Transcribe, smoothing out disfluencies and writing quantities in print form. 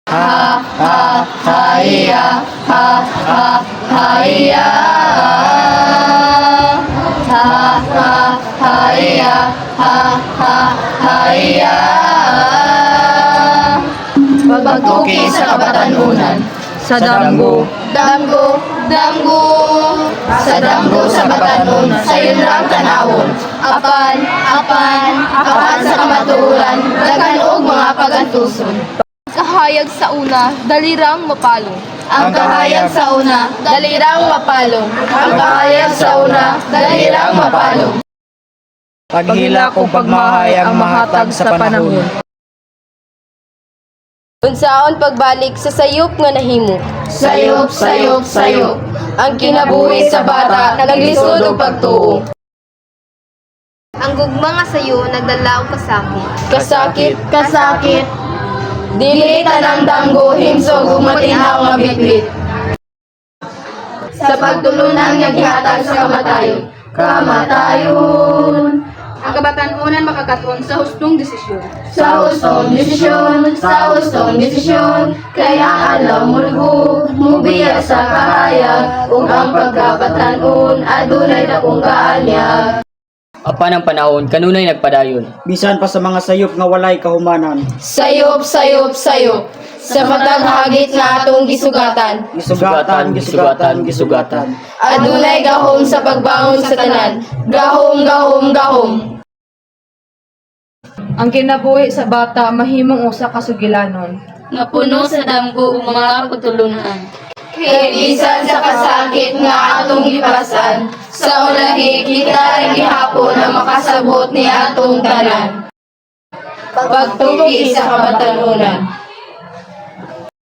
Ha ha haya ha ha haya ha ha haya ha ha haya pagtuki sa kabatanunan Sa damgo, damgo damgo sa damgo sa batanon sa lang tanawon apan sa kamaturan dagan og mga pagantuson. Kahayag sa una, dalirang mapalong. Ang kahayag sa una, dalirang mapalong. Ang kahayag sa una, dalirang mapalong. paghila kong pagmahay ang mahatag sa panahon. Unsaon pagbalik sa sayop nga nahimo. Sayop, sayop, sayop. Ang kinabuhi sa bata, naglisod og pagtuo. Ang gugma nga sayo nagdala og kasakit. Kasakit, kasakit. Dili tanang damgo, himsog ug matinaw nga bitbit. Sa pagtulunan nga gihatag sa kamatayon. Kamatayon. Ang kabatanunan makakaton sa hustong desisyon. Sa hustong desisyon, sa hustong desisyon, kaya alam mulgo, mubiya sa kahayag, ug ang pagkabatanon, adunay dakong kaanyag. Apan ang panahon, kanunay nagpadayon. Bisan pa sa mga sayop nga walay kahumanan. Sayop, sayop, sayop, sa matag hagit nga atong gisugatan. Gisugatan, gisugatan, gisugatan. Adunay gahom sa pagbangon sa tanan. Gahom, gahom, gahom. Ang kinabuhi sa bata mahimong usa ka sugilanon. Nga puno sa damgo ug mga pagtulunan. Kaya bisan sa kasakit nga atong gipasan, sa ulahi kita rin gihapon na makasabot ni atong tanan. Pagtuki sa kabatanunan.